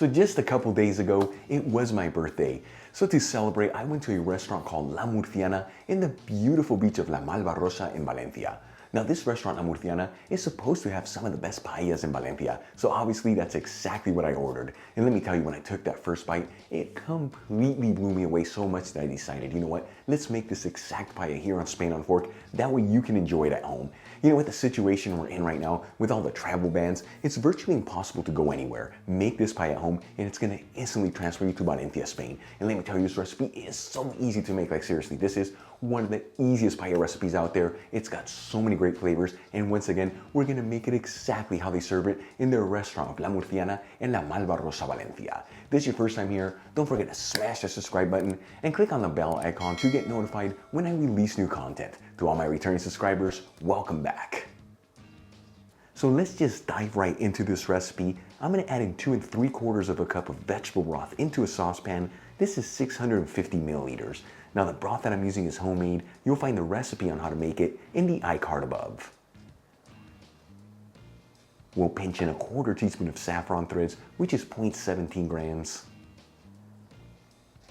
So just a couple days ago, it was my birthday. So to celebrate, I went to a restaurant called La Murciana in the beautiful beach of La Malvarrosa in Valencia. Now this restaurant, La Murciana, is supposed to have some of the best paellas in Valencia. So obviously that's exactly what I ordered. And let me tell you, when I took that first bite, it completely blew me away so much that I decided, you know what, let's make this exact paella here on Spain on Fork. That way you can enjoy it at home. You know, with the situation we're in right now, with all the travel bans, it's virtually impossible to go anywhere. Make this paella at home and it's gonna instantly transfer you to Valencia, Spain. And let me tell you, this recipe is so easy to make. Like seriously, this is one of the easiest paella recipes out there. It's got so many great flavors, and once again, we're gonna make it exactly how they serve it in their restaurant of La Murciana in La Malvarrosa, Valencia. If this is your first time here, don't forget to smash the subscribe button and click on the bell icon to get notified when I release new content. To all my returning subscribers, welcome back. So let's just dive right into this recipe. I'm gonna add in 2 3/4 cups of vegetable broth into a saucepan. This is 650 milliliters. Now the broth that I'm using is homemade. You'll find the recipe on how to make it in the iCard above. We'll pinch in 1/4 teaspoon of saffron threads, which is 0.17 grams.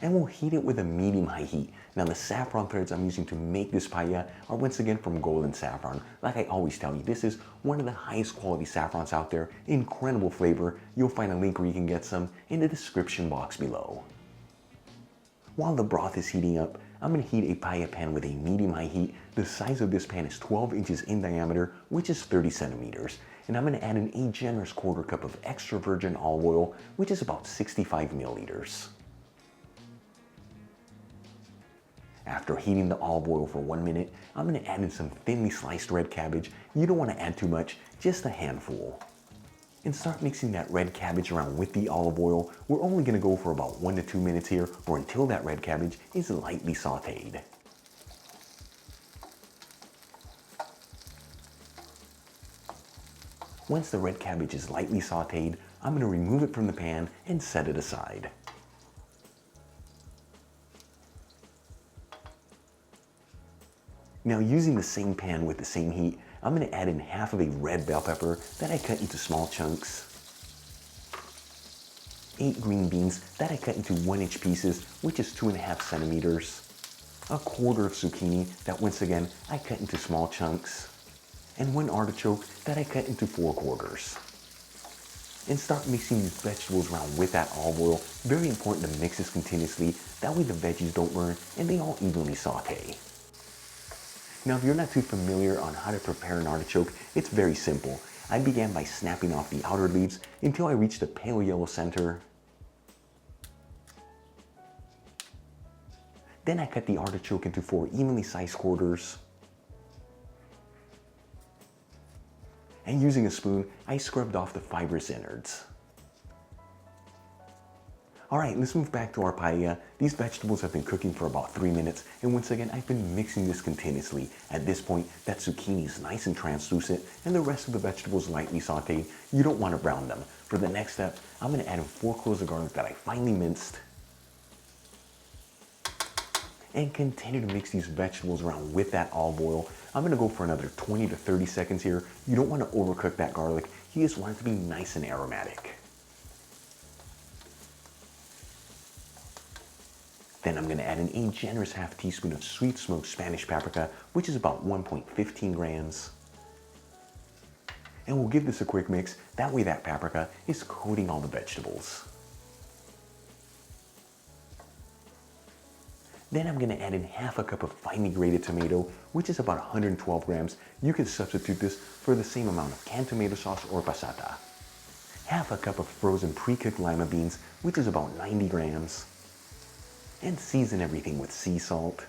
And we'll heat it with a medium-high heat. Now the saffron threads I'm using to make this paella are once again from golden saffron. Like I always tell you, this is one of the highest quality saffrons out there. Incredible flavor. You'll find a link where you can get some in the description box below. While the broth is heating up, I'm gonna heat a paella pan with a medium-high heat. The size of this pan is 12 inches in diameter, which is 30 centimeters. And I'm gonna add in a generous 1/4 cup of extra virgin olive oil, which is about 65 milliliters. After heating the olive oil for 1 minute, I'm gonna add in some thinly sliced red cabbage. You don't wanna add too much, just a handful. And start mixing that red cabbage around with the olive oil. We're only gonna go for about 1 to 2 minutes here, or until that red cabbage is lightly sauteed. Once the red cabbage is lightly sauteed, I'm gonna remove it from the pan and set it aside. Now using the same pan with the same heat, I'm gonna add in half of a red bell pepper that I cut into small chunks, 8 green beans that I cut into 1-inch pieces, which is 2.5 centimeters, 1/4 of zucchini that once again I cut into small chunks, and 1 artichoke that I cut into 4 quarters. And start mixing these vegetables around with that olive oil. Very important to mix this continuously, that way the veggies don't burn and they all evenly saute. Now if you're not too familiar on how to prepare an artichoke, it's very simple. I began by snapping off the outer leaves until I reached the pale yellow center. Then I cut the artichoke into 4 evenly sized quarters. And using a spoon, I scrubbed off the fibrous innards. Alright, let's move back to our paella. These vegetables have been cooking for about 3 minutes, and once again, I've been mixing this continuously. At this point, that zucchini is nice and translucent, and the rest of the vegetables lightly sauteed. You don't want to brown them. For the next step, I'm going to add in 4 cloves of garlic that I finely minced. And continue to mix these vegetables around with that olive oil. I'm going to go for another 20 to 30 seconds here. You don't want to overcook that garlic. You just want it to be nice and aromatic. Then I'm going to add in a generous 1/2 teaspoon of sweet smoked Spanish paprika, which is about 1.15 grams. And we'll give this a quick mix. That way that paprika is coating all the vegetables. Then I'm going to add in 1/2 cup of finely grated tomato, which is about 112 grams. You can substitute this for the same amount of canned tomato sauce or passata. 1/2 cup of frozen pre-cooked lima beans, which is about 90 grams. And season everything with sea salt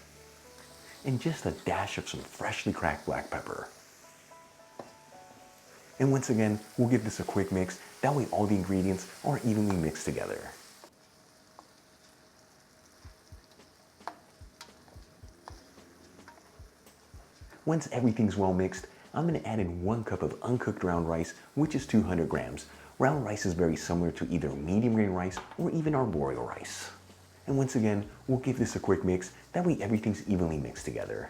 and just a dash of some freshly cracked black pepper. And once again, we'll give this a quick mix. That way all the ingredients are evenly mixed together. Once everything's well mixed, I'm going to add in 1 cup of uncooked round rice, which is 200 grams. Round rice is very similar to either medium grain rice or even arborio rice. And once again, we'll give this a quick mix. That way everything's evenly mixed together.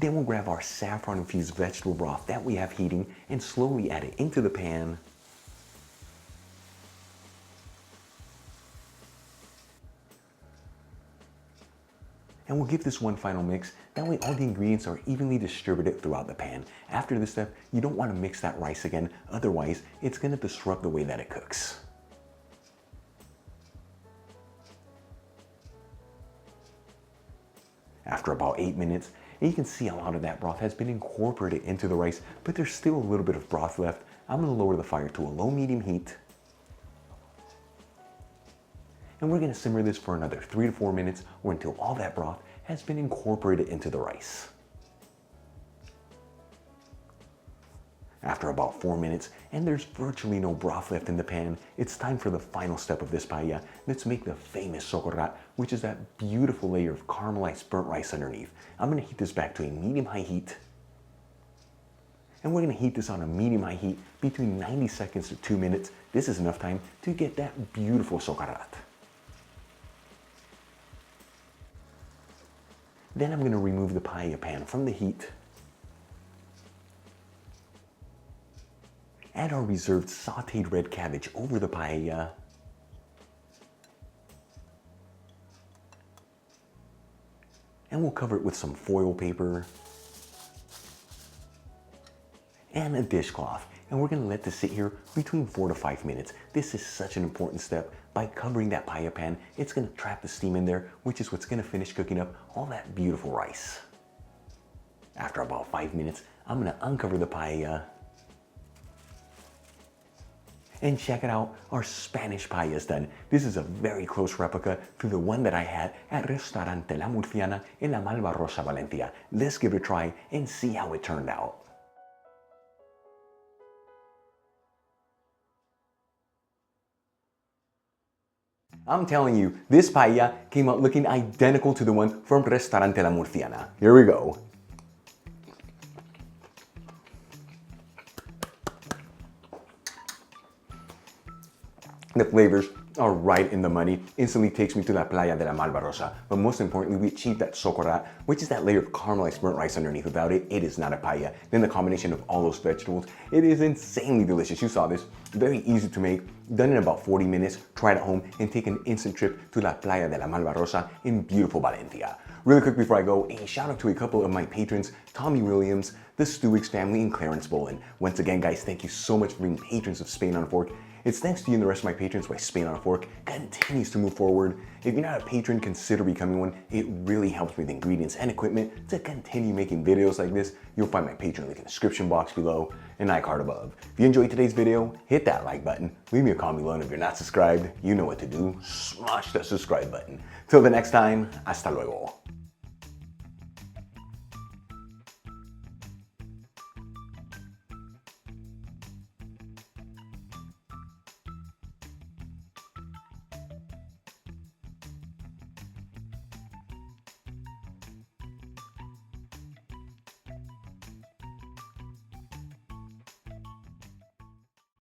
Then we'll grab our saffron infused vegetable broth that we have heating and slowly add it into the pan. And we'll give this one final mix. That way all the ingredients are evenly distributed throughout the pan. After this step, you don't want to mix that rice again, otherwise it's going to disrupt the way that it cooks. After about 8 minutes, and you can see a lot of that broth has been incorporated into the rice, but there's still a little bit of broth left. I'm going to lower the fire to a low-medium heat. And we're going to simmer this for another 3 to 4 minutes or until all that broth has been incorporated into the rice. After about 4 minutes and there's virtually no broth left in the pan, it's time for the final step of this paella. Let's make the famous socorrat, which is that beautiful layer of caramelized burnt rice underneath. I'm going to heat this back to a medium-high heat. And we're going to heat this on a medium-high heat between 90 seconds to 2 minutes. This is enough time to get that beautiful socorrat. Then I'm going to remove the paella pan from the heat. Add our reserved sauteed red cabbage over the paella. And we'll cover it with some foil paper and a dishcloth. And we're going to let this sit here between 4 to 5 minutes. This is such an important step. By covering that paella pan, it's going to trap the steam in there, which is what's going to finish cooking up all that beautiful rice. After about 5 minutes, I'm going to uncover the paella. And check it out, our Spanish paella is done. This is a very close replica to the one that I had at Restaurante La Murciana in La Malvarrosa, Valencia. Let's give it a try and see how it turned out. I'm telling you, this paella came out looking identical to the one from Restaurante La Murciana. Here we go. The flavors are right in the money. Instantly takes me to la playa de la Malvarrosa. But most importantly, we achieved that socorrat, which is that layer of caramelized burnt rice underneath. Without it, it is not a paella. Then the combination of all those vegetables, it is insanely delicious. You saw this, very easy to make, done in about 40 minutes. Try it at home and take an instant trip to la playa de la Malvarrosa in beautiful Valencia. Really quick before I go, a shout out to a couple of my patrons, Tommy Williams, the Stewix family, and Clarence Bolin. Once again, guys, thank you so much for being patrons of Spain on a Fork. It's thanks to you and the rest of my patrons why Spain on a Fork continues to move forward. If you're not a patron, consider becoming one. It really helps me with ingredients and equipment to continue making videos like this. You'll find my Patreon link in the description box below and iCard above. If you enjoyed today's video, hit that like button. Leave me a comment below, and if you're not subscribed, you know what to do. Smash that subscribe button. Till the next time, hasta luego.